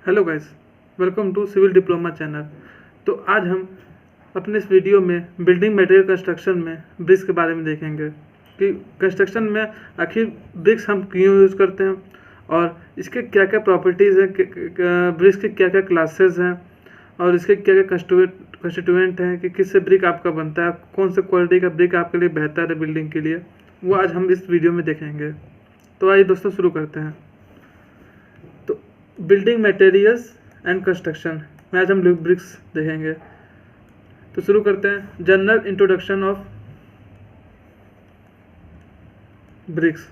Hello guys, welcome to civil diploma channel. तो आज हम अपने इस वीडियो में बिल्डिंग मटेरियल कंस्ट्रक्शन में ब्रिक्स के बारे में देखेंगे कि कंस्ट्रक्शन में आखिर ब्रिक्स हम क्यों यूज़ करते हैं और इसके क्या क्या प्रॉपर्टीज़ हैं, ब्रिक्स के क्या क्या क्लासेस हैं और इसके क्या क्या कंस्टिट्यूएंट हैं कि किससे ब्रिक आपका बनता है, कौन से क्वालिटी का ब्रिक आपके लिए बेहतर है बिल्डिंग के लिए, वो आज हम इस वीडियो में देखेंगे। तो आइए दोस्तों शुरू करते हैं। तो बिल्डिंग मटेरियल्स एंड कंस्ट्रक्शन में आज हम ब्रिक्स देखेंगे। तो शुरू करते हैं। General introduction of BRICS.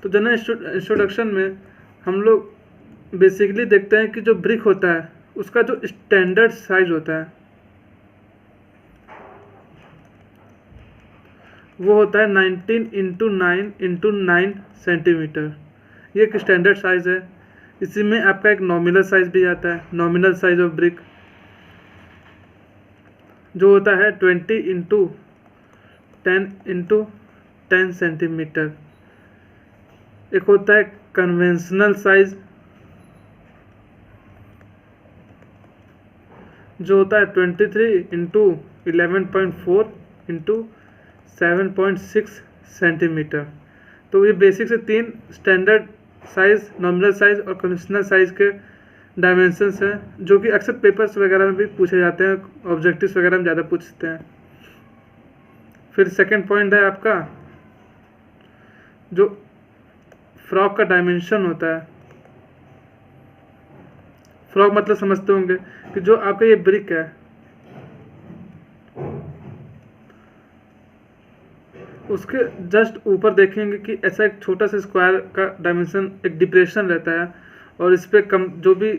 तो जनरल इंट्रोडक्शन में हम लोग बेसिकली देखते हैं कि जो ब्रिक होता है उसका जो स्टैंडर्ड साइज होता है वो होता है 19x9x9 सेंटीमीटर। ये एक स्टैंडर्ड साइज है। इसी में आपका एक नॉमिनल साइज भी आता है, नॉमिनल साइज ऑफ ब्रिक, जो होता है 20x10x10 सेंटीमीटर। एक होता है कन्वेंशनल साइज, जो होता है 23x11.4x7.6 सेंटीमीटर। तो ये बेसिक से तीन स्टैंडर्ड साइज, नॉमिनल साइज और कन्वेंशनल साइज के डायमेंशंस हैं, जो कि अक्सर पेपर्स वगैरह में भी पूछे जाते हैं, ऑब्जेक्टिव्स वगैरह में ज़्यादा पूछते हैं। फिर सेकंड पॉइंट है आपका जो फ्रॉग का डायमेंशन होता है। फ्रॉग मतलब समझते होंगे कि जो आपका ये ब्रिक है उसके जस्ट ऊपर देखेंगे कि ऐसा एक छोटा सा स्क्वायर का डायमेंशन, एक डिप्रेशन रहता है और इस पर जो भी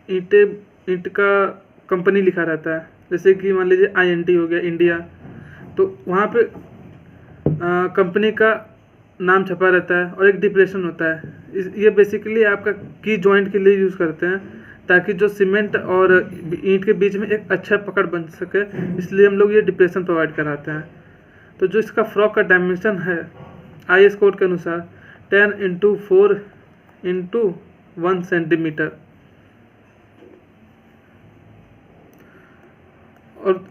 ईंट का कंपनी लिखा रहता है, जैसे कि मान लीजिए INT हो गया इंडिया, तो वहाँ पे कंपनी का नाम छपा रहता है और एक डिप्रेशन होता है। ये बेसिकली आपका की जॉइंट के लिए यूज़ करते हैं ताकि जो सीमेंट और ईंट के बीच में एक अच्छा पकड़ बन सके, इसलिए हम लोग ये डिप्रेशन प्रोवाइड कराते हैं। तो जो इसका फ्रॉग का डायमेंशन है IS कोड के अनुसार 10x4x1 सेंटीमीटर, और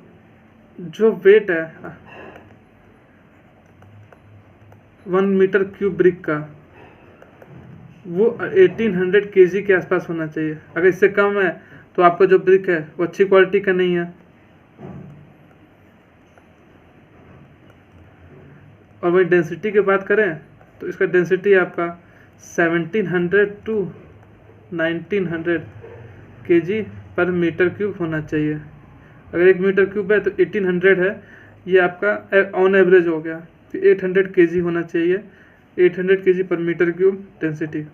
जो वेट है 1 मीटर क्यूब ब्रिक का वो 1800 kg के आसपास होना चाहिए। अगर इससे कम है तो आपका जो ब्रिक है वो अच्छी क्वालिटी का नहीं है। और वही डेंसिटी की बात करें तो इसका डेंसिटी आपका 1700 to 1900 kg पर मीटर क्यूब होना चाहिए। अगर 1 मीटर क्यूब है तो 1800 है, ये आपका ऑन एवरेज हो गया। तो 800 kg होना चाहिए, 800 kg पर मीटर क्यूब डेंसिटी।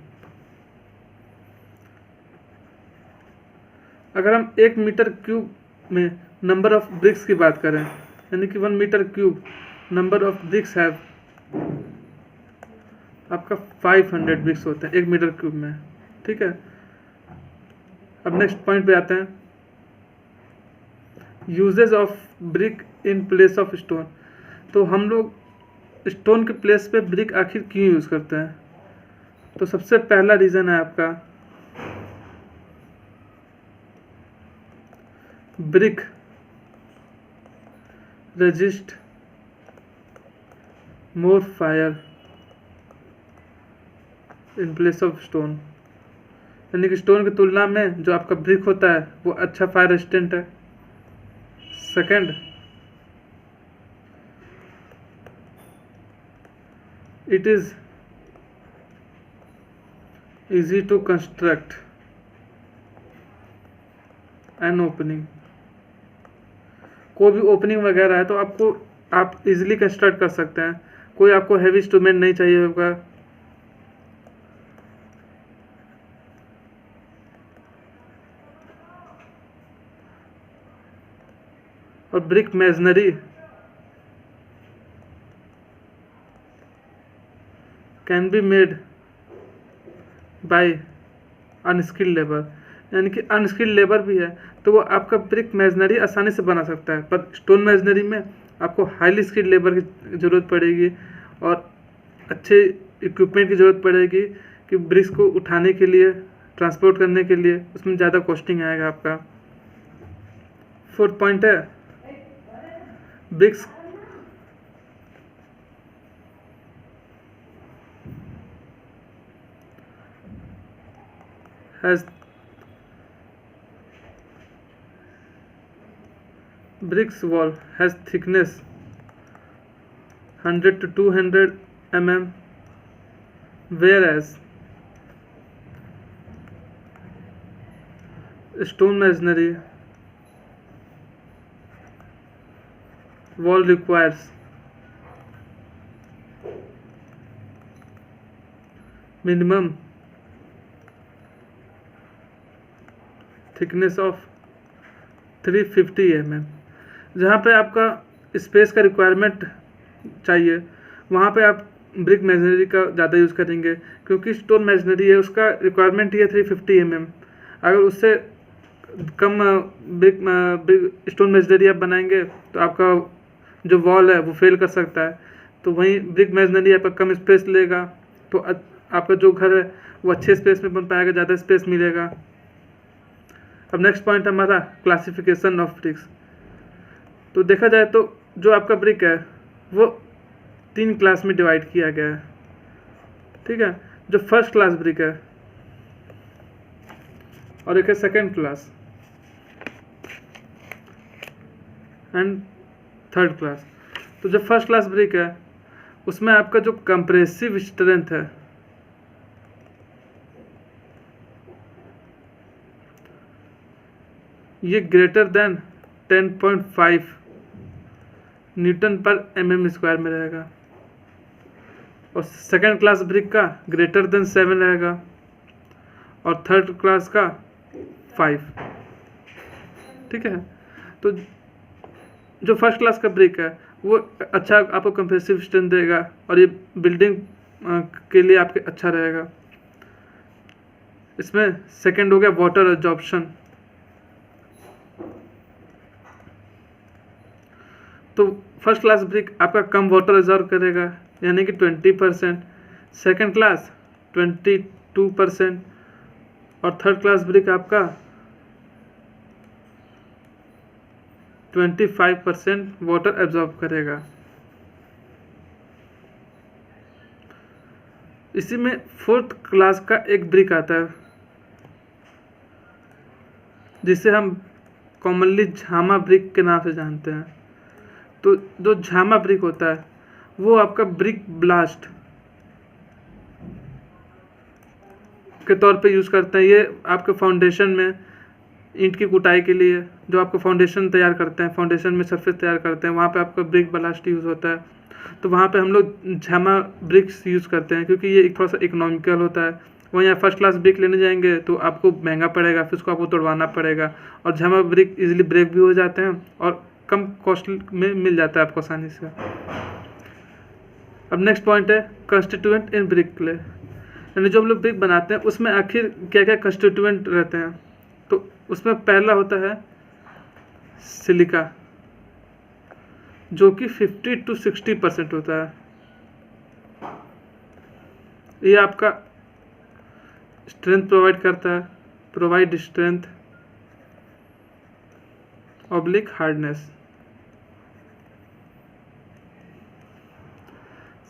अगर हम 1 मीटर क्यूब में नंबर ऑफ ब्रिक्स की बात करें, यानी कि 1 metre cube number of bricks है आपका 500 ब्रिक्स होते हैं 1 मीटर क्यूब में। ठीक है, अब नेक्स्ट पॉइंट पे आते हैं, uses of brick in place of stone. तो हम लोग स्टोन के प्लेस पे ब्रिक आखिर क्यों यूज़ करते हैं? तो सबसे पहला रीज़न है आपका brick resist more fire in place of stone, यानी कि स्टोन की तुलना में जो आपका ब्रिक होता है वो अच्छा फायर रेजिस्टेंट है। Second, it is easy to construct an opening. कोई भी ओपनिंग वगैरह है तो आप इजीली कंस्ट्रक्ट कर सकते हैं, कोई आपको हैवी इंस्ट्रूमेंट नहीं चाहिए होगा। और brick masonry can be made by unskilled labour, यानी कि अनस्किल्ड लेबर भी है तो वो आपका ब्रिक मेसनरी आसानी से बना सकता है। पर स्टोन मेसनरी में आपको हाईली स्किल्ड लेबर की ज़रूरत पड़ेगी और अच्छे इक्विपमेंट की ज़रूरत पड़ेगी कि ब्रिक्स को उठाने के लिए ट्रांसपोर्ट करने के लिए, उसमें ज़्यादा कॉस्टिंग आएगा आपका। फोर्थ पॉइंट है BRICS has bricks wall has thickness 100 to 200 mm, whereas stone masonry wall requires minimum thickness of 350 mm। जहाँ पे आपका स्पेस का रिक्वायरमेंट चाहिए वहाँ पे आप ब्रिक मैसनरी का ज़्यादा यूज़ करेंगे, क्योंकि स्टोन मैसनरी है उसका रिक्वायरमेंट ही है 350 mm। अगर उससे कम ब्रिक स्टोन मैसनरी आप बनाएंगे तो आपका जो वॉल है वो फेल कर सकता है। तो वहीं ब्रिक मैसनरी आपका कम स्पेस लेगा, तो आपका जो घर है वो अच्छे स्पेस में बन पाएगा, ज़्यादा स्पेस मिलेगा। अब नेक्स्ट पॉइंट हमारा क्लासिफिकेशन ऑफ ब्रिक्स। तो देखा जाए तो जो आपका ब्रिक है वो 3 क्लास में डिवाइड किया गया है, ठीक है। जो फर्स्ट क्लास ब्रिक है और एक है second class and third class. तो जो फर्स्ट क्लास ब्रिक है उसमें आपका जो कंप्रेसिव स्ट्रेंथ है ये ग्रेटर देन 10.5 न्यूटन पर mm स्क्वायर में रहेगा, और सेकेंड क्लास ब्रिक का ग्रेटर देन 7 रहेगा और थर्ड क्लास का 5, ठीक है। तो जो फर्स्ट क्लास का ब्रिक है वो अच्छा आपको कंप्रेसिव स्ट्रेंथ देगा और ये बिल्डिंग के लिए आपके अच्छा रहेगा। इसमें सेकेंड हो गया वाटर एब्जॉर्प्शन। तो फर्स्ट क्लास ब्रिक आपका कम वाटर एब्जॉर्ब करेगा यानी कि 20%, सेकेंड क्लास 22% और थर्ड क्लास ब्रिक आपका 25% वाटर एब्जॉर्ब करेगा। इसी में फोर्थ क्लास का एक ब्रिक आता है जिसे हम कॉमनली झामा ब्रिक के नाम से जानते हैं। तो जो झामा ब्रिक होता है वो आपका ब्रिक ब्लास्ट के तौर पे यूज़ करते हैं। ये आपके फाउंडेशन में ईंट की कुटाई के लिए जो आपको फाउंडेशन तैयार करते हैं, फाउंडेशन में सरफेस तैयार करते हैं, वहाँ पे आपका ब्रिक ब्लास्ट यूज़ होता है। तो वहाँ पे हम लोग झामा ब्रिक्स यूज़ करते हैं क्योंकि ये थोड़ा सा इकोनॉमिकल होता है। वहीं आप फर्स्ट क्लास ब्रिक लेने जाएंगे तो आपको महंगा पड़ेगा, फिर उसको आपको तोड़वाना पड़ेगा। और झामा ब्रिक इजीली ब्रेक भी हो जाते हैं और कम कॉस्ट में मिल जाता है आपको आसानी से। अब नेक्स्ट पॉइंट है कंस्टिट्यूएंट इन ब्रिक क्ले, यानी जो हम लोग ब्रिक बनाते हैं उसमें आखिर क्या क्या कंस्टिट्यूएंट रहते हैं। तो उसमें पहला होता है सिलिका जो कि 50 to 60% होता है। ये आपका स्ट्रेंथ प्रोवाइड करता है, provide strength oblique hardness.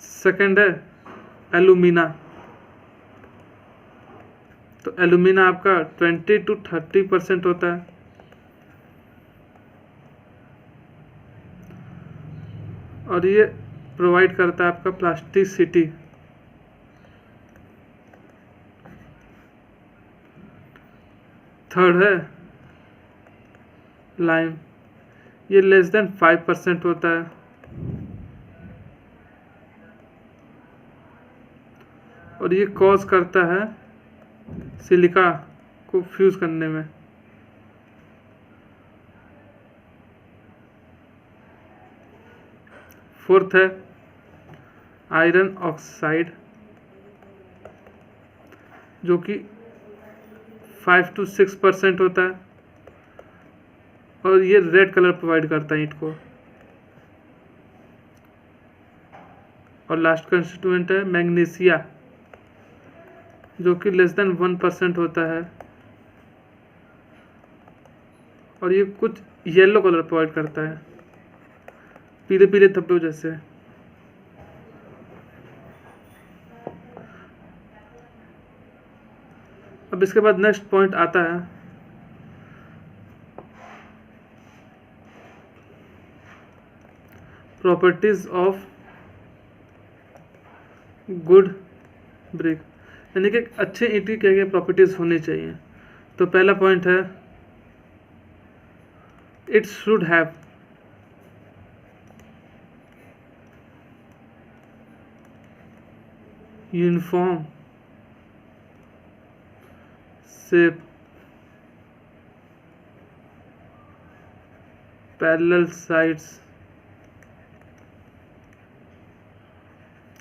Second है एलुमिना। तो एलुमिना आपका 20 to 30% होता है। और ये प्रोवाइड करता है आपका प्लास्टिसिटी। थर्ड है लाइम, ये लेस देन 5% होता है। और ये कॉज करता है सिलिका को फ्यूज करने में। फोर्थ है आयरन ऑक्साइड जो कि 5 to 6% होता है और ये रेड कलर प्रोवाइड करता है ईंट को। और लास्ट कंस्टिट्यूएंट है मैग्नीशिया जो कि लेस देन 1% होता है, और ये कुछ येलो कलर प्रोवाइड करता है, पीले पीले धब्बे जैसे। अब इसके बाद नेक्स्ट पॉइंट आता है प्रॉपर्टीज ऑफ गुड ब्रिक, यानी कि अच्छे ईंट की क्या क्या प्रॉपर्टीज होनी चाहिए। तो पहला पॉइंट है it should have uniform shape, parallel sides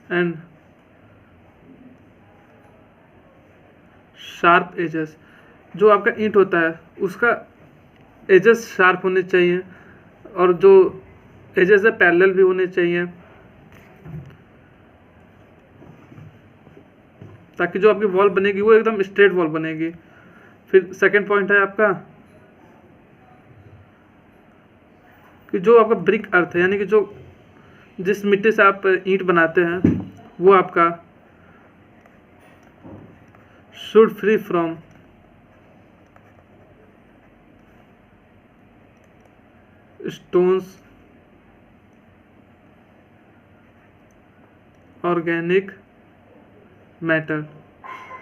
and sharp edges. जो आपका ईंट होता है उसका एजेस शार्प होने चाहिए, और जो एजेस है पैरेलल भी होने चाहिए, ताकि जो आपकी वॉल बनेगी वो एकदम स्ट्रेट वॉल बनेगी। फिर सेकंड पॉइंट है आपका कि जो आपका ब्रिक अर्थ है, यानी कि जो जिस मिट्टी से आप ईंट बनाते हैं वो आपका should free from stones, organic matter.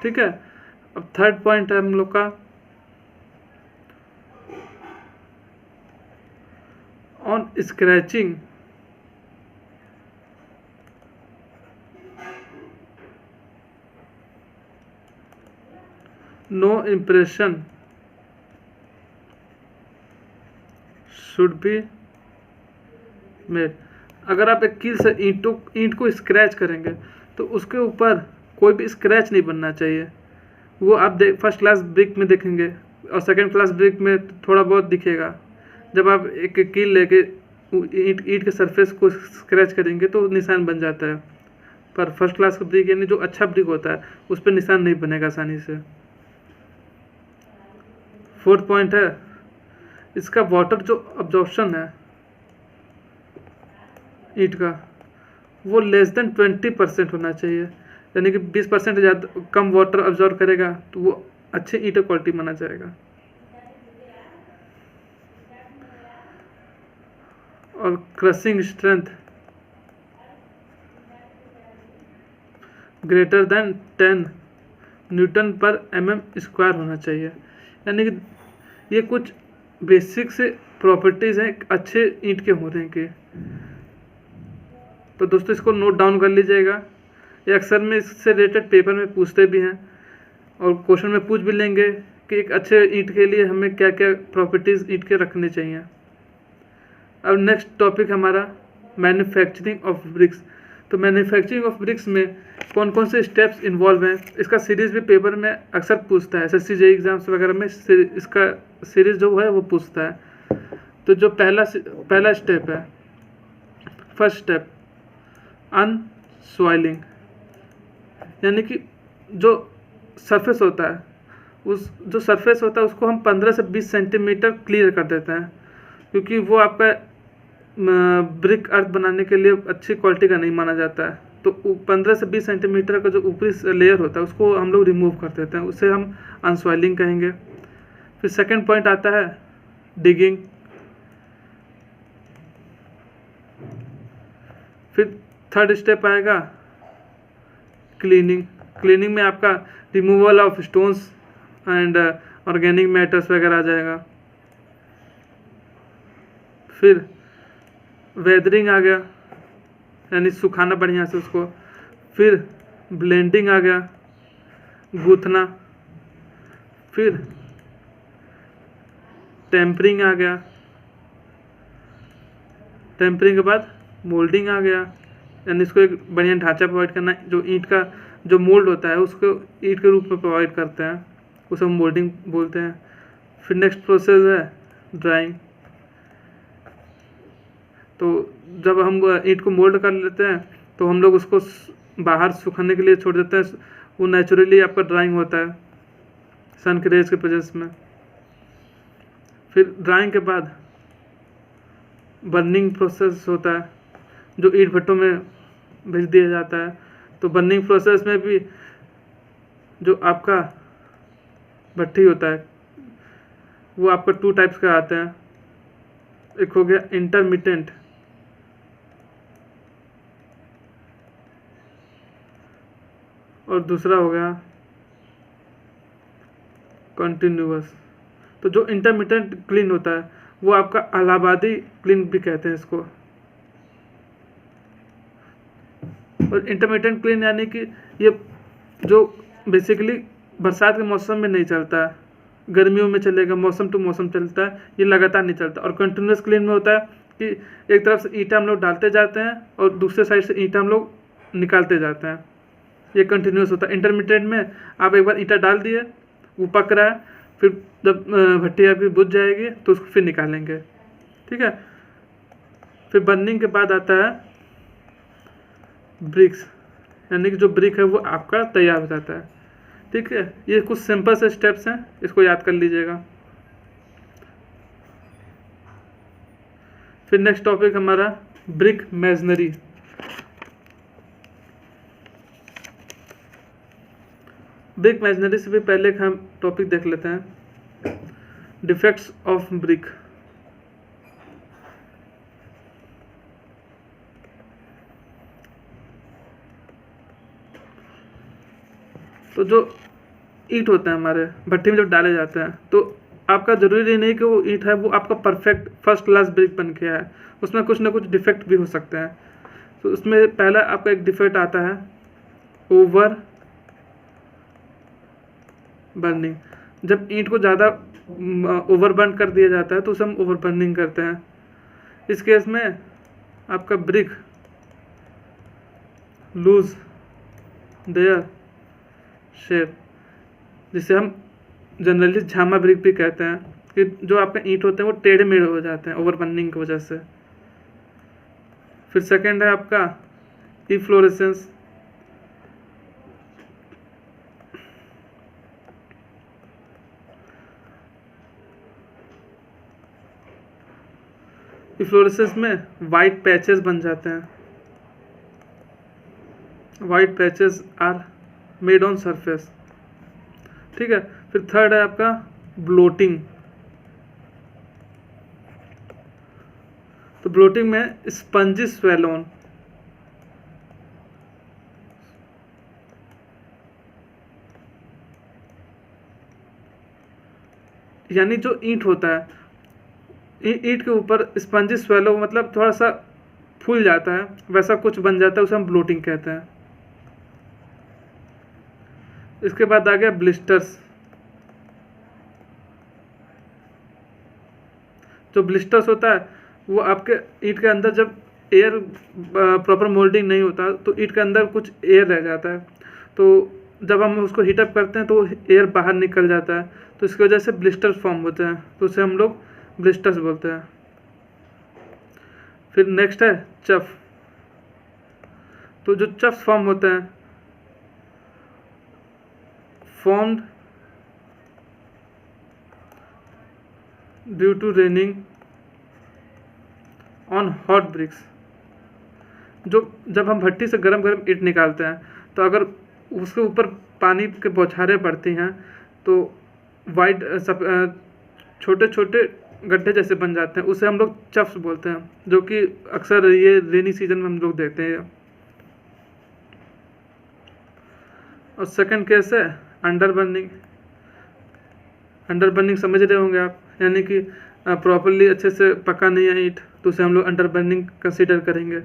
ठीक है। अब थर्ड पॉइंट है हम लोग का on scratching no impression should be made. अगर आप एक कील से ईंट को स्क्रैच करेंगे तो उसके ऊपर कोई भी स्क्रैच नहीं बनना चाहिए। वो आप फर्स्ट क्लास ब्रिक में देखेंगे और सेकंड क्लास ब्रिक में थोड़ा बहुत दिखेगा। जब आप एक कील लेके ईंट के सरफेस को स्क्रैच करेंगे तो निशान बन जाता है, पर फर्स्ट क्लास का ब्रिक यानी जो अच्छा ब्रिक होता है उस पर निशान नहीं बनेगा आसानी से। फोर्थ पॉइंट है इसका वाटर जो अब्जॉर्प्शन है ईंट का वो लेस देन 20% होना चाहिए, यानी कि 20% ज़्यादा कम वाटर अब्जॉर्ब करेगा तो वो अच्छे ईंट क्वालिटी माना जाएगा। और crushing strength greater than 10 Newton पर mm² होना चाहिए, यानी कि ये कुछ बेसिक से प्रॉपर्टीज़ हैं अच्छे ईंट के होने के। तो दोस्तों इसको नोट डाउन कर लीजिएगा, ये अक्सर में इससे रिलेटेड पेपर में पूछते भी हैं और क्वेश्चन में पूछ भी लेंगे कि एक अच्छे ईंट के लिए हमें क्या क्या प्रॉपर्टीज़ ईंट के रखनी चाहिए। अब नेक्स्ट टॉपिक हमारा मैन्युफैक्चरिंग ऑफ ब्रिक्स। तो मैन्युफैक्चरिंग ऑफ ब्रिक्स में कौन कौन से स्टेप्स इन्वॉल्व हैं, इसका सीरीज़ भी पेपर में अक्सर पूछता है, SSC JEE एग्ज़ाम्स वगैरह में इसका सीरीज़ जो है वो पूछता है। तो जो पहला स्टेप है, फर्स्ट स्टेप अनसॉइलिंग, यानी कि जो सरफेस होता है उसको हम 15 से 20 सेंटीमीटर क्लियर कर देते हैं, क्योंकि वो आपका ब्रिक अर्थ बनाने के लिए अच्छी क्वालिटी का नहीं माना जाता है। तो 15 से 20 सेंटीमीटर का जो ऊपरी लेयर होता है उसको हम लोग रिमूव कर देते हैं, उसे हम अनसॉइलिंग कहेंगे। फिर सेकंड पॉइंट आता है डिगिंग। फिर थर्ड स्टेप आएगा क्लीनिंग में आपका removal of stones and organic matters वगैरह आ जाएगा। फिर वेदरिंग आ गया, यानी सुखाना बढ़िया से उसको। फिर ब्लेंडिंग आ गया, गूथना। फिर टेम्परिंग आ गया, टेम्परिंग के बाद मोल्डिंग आ गया, यानी इसको एक बढ़िया ढांचा प्रोवाइड करना। जो ईंट का जो मोल्ड होता है उसको ईंट के रूप में प्रोवाइड करते हैं, उसे हम मोल्डिंग बोलते हैं। फिर नेक्स्ट प्रोसेस है ड्राइंग। तो जब हम ईंट को मोल्ड कर लेते हैं तो हम लोग उसको बाहर सुखाने के लिए छोड़ देते हैं, वो नेचुरली आपका ड्राइंग होता है सन के रेज के प्रेजेंस में। फिर ड्राइंग के बाद बर्निंग प्रोसेस होता है जो ईंट भट्टों में भेज दिया जाता है। तो बर्निंग प्रोसेस में भी जो आपका भट्टी होता है वो आपका 2 टाइप्स का आते हैं। एक हो गया इंटरमिटेंट और दूसरा हो गया कंटिन्यूअस। तो जो इंटरमिटेंट क्लीन होता है वो आपका इलाहाबादी क्लीन भी कहते हैं इसको। और इंटरमिटेंट क्लीन यानी कि ये जो बेसिकली बरसात के मौसम में नहीं चलता है, गर्मियों में चलेगा, मौसम टू मौसम चलता है, ये लगातार नहीं चलता। और कंटिन्यूअस क्लीन में होता है कि एक तरफ से ईंटा हम लोग डालते जाते हैं और दूसरे साइड से ईंटा हम लोग निकालते जाते हैं, ये कंटिन्यूअस होता है। इंटरमीडिएट में आप एक बार ईंटा डाल दिए, वो पक रहा है, फिर जब भट्टी आपकी बुझ जाएगी तो उसको फिर निकालेंगे, ठीक है। फिर बर्निंग के बाद आता है ब्रिक्स, यानी कि जो ब्रिक है वो आपका तैयार हो जाता है, ठीक है। ये कुछ सिंपल से स्टेप्स हैं, इसको याद कर लीजिएगा। फिर नेक्स्ट टॉपिक हमारा ब्रिक मेजनरी। ब्रिक मेजनरी से भी पहले हम टॉपिक देख लेते हैं, डिफेक्ट्स ऑफ ब्रिक। तो जो ईंट होते हैं हमारे भट्टी में जब डाले जाते हैं तो आपका ज़रूरी नहीं कि वो ईंट है वो आपका परफेक्ट फर्स्ट क्लास ब्रिक बन के है, उसमें कुछ ना कुछ डिफेक्ट भी हो सकते हैं। तो उसमें पहला आपका एक डिफेक्ट आता है ओवर बर्निंग। जब ईंट को ज़्यादा ओवर बर्न कर दिया जाता है तो उसे हम ओवर बर्निंग करते हैं। इस केस में आपका ब्रिक लूज देयर शेप, जिसे हम जनरली झामा ब्रिक भी कहते हैं, कि जो आपके ईंट होते हैं वो टेढ़े मेढ़े हो जाते हैं ओवर बर्निंग की वजह से। फिर सेकंड है आपका इफ्लोरेसेंस। इफ्लोरेसेंस में वाइट पैचेस बन जाते हैं, white patches are made on surface, ठीक है। फिर थर्ड है आपका ब्लोटिंग। तो ब्लोटिंग में स्पंजी स्वेलोन, यानी जो ईंट होता है ईंट के ऊपर स्पंजी स्वेलो मतलब थोड़ा सा फूल जाता है, वैसा कुछ बन जाता है, उसे हम ब्लोटिंग कहते हैं। इसके बाद आ गया ब्लिस्टर्स। जो ब्लिस्टर्स होता है वो आपके ईंट के अंदर जब एयर प्रॉपर मोल्डिंग नहीं होता तो ईंट के अंदर कुछ एयर रह जाता है, तो जब हम उसको हीटअप करते हैं तो एयर बाहर निकल जाता है, तो इसकी वजह से ब्लिस्टर्स फॉर्म होते हैं, तो उसे हम लोग ब्लिस्टर्स बोलते हैं। फिर नेक्स्ट है चफ। तो जो चफ्स फॉर्म होते हैं formed due to raining on hot bricks. जो जब हम भट्टी से गरम गरम ईंट निकालते हैं तो अगर उसके ऊपर पानी के बौछारें पड़ती हैं तो वाइट छोटे छोटे गड्ढे जैसे बन जाते हैं, उसे हम लोग चफ्स बोलते हैं, जो कि अक्सर ये रेनी सीजन में हम लोग देखते हैं। और सेकंड केस है अंडर बर्निंग। अंडर बर्निंग समझ रहे होंगे आप, यानी कि प्रॉपरली अच्छे से पका नहीं है ईंट तो उसे हम लोग अंडर बर्निंग कंसीडर करेंगे,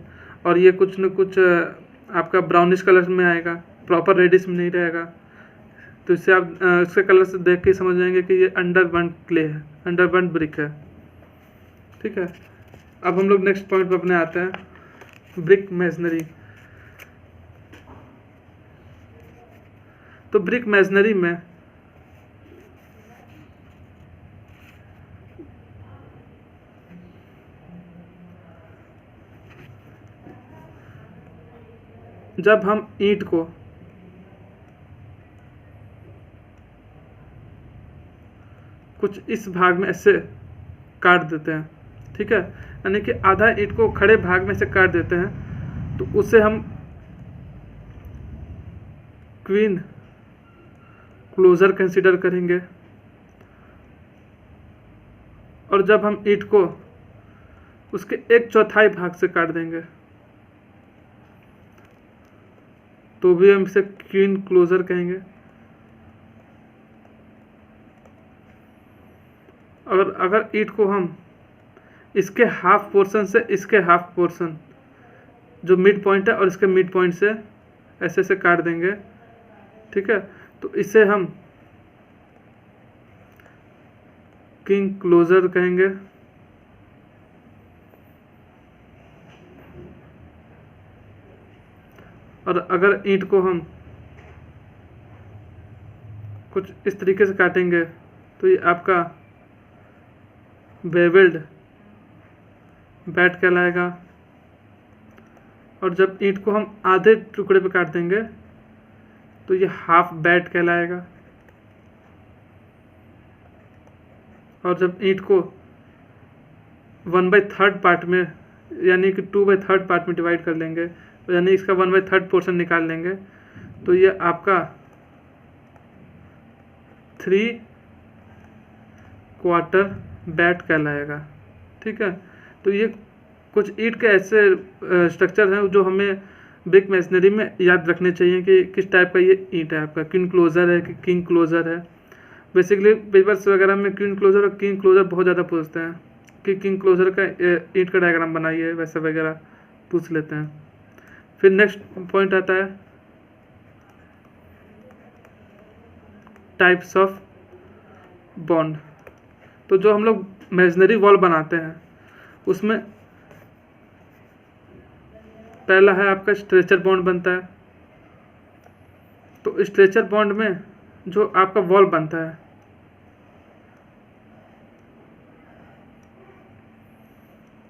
और ये कुछ न कुछ आपका ब्राउनिश कलर में आएगा, प्रॉपर रेडिश में नहीं रहेगा, तो इससे आप इसके कलर से देख के समझ जाएंगे कि ये अंडर बर्न क्ले है, अंडर बर्न ब्रिक है, ठीक है। अब हम लोग नेक्स्ट पॉइंट पर अपने आते हैं, ब्रिक मेसनरी। तो ब्रिक मेसनरी में जब हम ईंट को कुछ इस भाग में ऐसे काट देते हैं, ठीक है, यानी कि आधा ईंट को खड़े भाग में से काट देते हैं, तो उसे हम क्वीन क्लोजर कंसीडर करेंगे। और जब हम ईंट को उसके 1/4 भाग से काट देंगे तो भी हम इसे क्वीन क्लोजर कहेंगे। अगर ईंट को हम इसके हाफ पोर्शन से इसके हाफ पोर्शन जो मिड पॉइंट है और इसके मिड पॉइंट से ऐसे ऐसे काट देंगे, ठीक है, तो इसे हम किंग क्लोजर कहेंगे। और अगर ईंट को हम कुछ इस तरीके से काटेंगे तो ये आपका बेवेल्ड बैट कहलाएगा। और जब ईंट को हम आधे टुकड़े पे काट देंगे तो ये हाफ बैट कहलाएगा। और जब ईंट को 1/3 पार्ट में यानी कि 2/3 पार्ट में डिवाइड कर लेंगे, यानी इसका 1/3 पोर्शन निकाल लेंगे, तो ये आपका 3/4 बैट कहलाएगा, ठीक है। तो ये कुछ ईंट के ऐसे स्ट्रक्चर हैं जो हमें ब्रिक मैसनरी में याद रखने चाहिए कि किस टाइप का ये ईंट है। आपका क्वीन क्लोजर है कि किंग क्लोजर है। बेसिकली पेपर्स वगैरह में क्वीन क्लोजर और किंग क्लोजर बहुत ज़्यादा पूछते हैं कि किंग क्लोजर का ईंट का डायग्राम बनाइए, वैसा वगैरह पूछ लेते हैं। फिर नेक्स्ट पॉइंट आता है टाइप्स ऑफ बॉन्ड। तो जो हम लोग मेसनरी वॉल बनाते हैं उसमें पहला है आपका स्ट्रेचर बॉन्ड बनता है। तो स्ट्रेचर बॉन्ड में जो आपका वॉल बनता है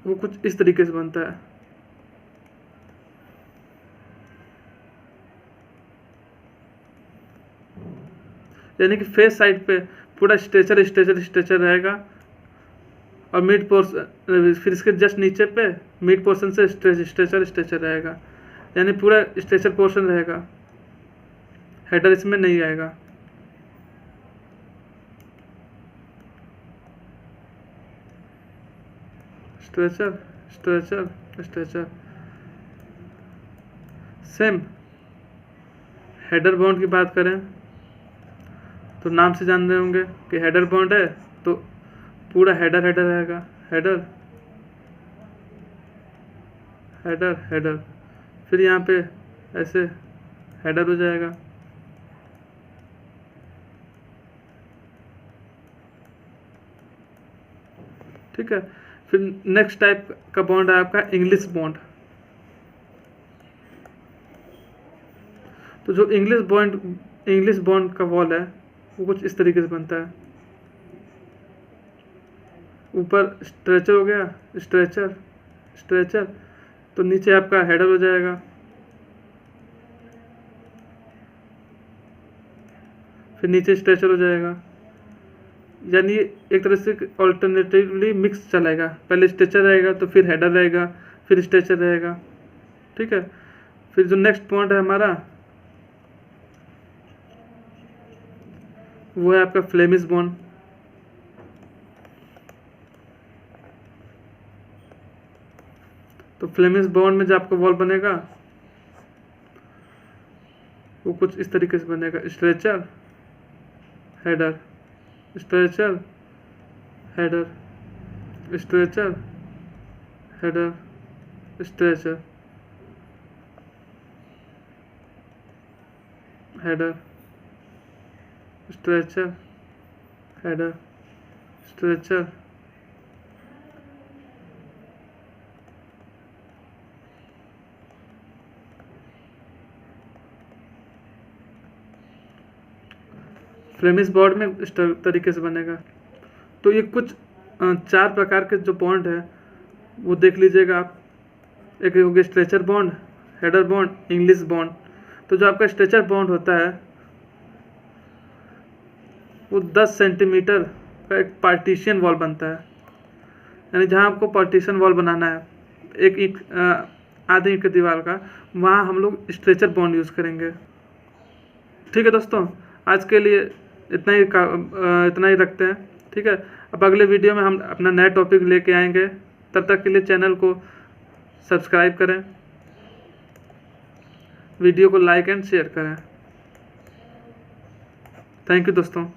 वो कुछ इस तरीके से बनता है। यानी कि फेस साइड पे पूरा स्ट्रेचर रहेगा और मिड पोर्शन फिर इसके जस्ट नीचे पे मिड पोर्शन से स्ट्रेचर रहेगा, यानी पूरा स्ट्रेचर पोर्शन रहेगा, हेडर इसमें नहीं आएगा। Stretcher same. हेडर बॉन्ड की बात करें तो नाम से जान रहे होंगे कि हेडर बॉन्ड है तो पूरा हेडर रहेगा, हेडर फिर यहाँ पे ऐसे हेडर हो जाएगा। ठीक है। फिर नेक्स्ट टाइप का बॉन्ड है आपका इंग्लिश बॉन्ड। तो जो इंग्लिश बॉन्ड का वॉल है वो कुछ इस तरीके से बनता है। ऊपर स्ट्रेचर हो गया, स्ट्रेचर तो नीचे आपका हेडर हो जाएगा। फिर नीचे स्ट्रेचर हो जाएगा, यानी एक तरह से ऑल्टरनेटिवली मिक्स चलेगा। पहले स्ट्रेचर रहेगा तो फिर हेडर रहेगा, फिर स्ट्रेचर रहेगा, ठीक है। फिर जो नेक्स्ट पॉइंट है हमारा वो है आपका फ्लेमिश बॉन्ड। तो फ्लेमिश बॉन्ड में जो आपका वॉल बनेगा वो कुछ इस तरीके से बनेगा। Stretcher header, stretcher header, stretcher header, stretcher header, stretcher header, stretcher Flemish bond में इस तरीके से बनेगा। तो ये कुछ 4 प्रकार के जो बॉन्ड है वो देख लीजिएगा आप। एक हो गया stretcher bond, header bond, English bond. तो जो आपका स्ट्रेचर बॉन्ड होता है वो 10 सेंटीमीटर आपका एक पार्टीशन वॉल बनता है, यानी जहाँ आपको पार्टीशन वॉल बनाना है एक ईंट आधे ईंट की दीवार का, वहाँ हम लोग स्ट्रेचर बॉन्ड यूज़ करेंगे। ठीक है दोस्तों, आज के लिए इतना ही रखते हैं। ठीक है, अब अगले वीडियो में हम अपना नया टॉपिक लेके आएंगे। तब तक के लिए चैनल को सब्सक्राइब करें, वीडियो को लाइक एंड शेयर करें। थैंक यू दोस्तों।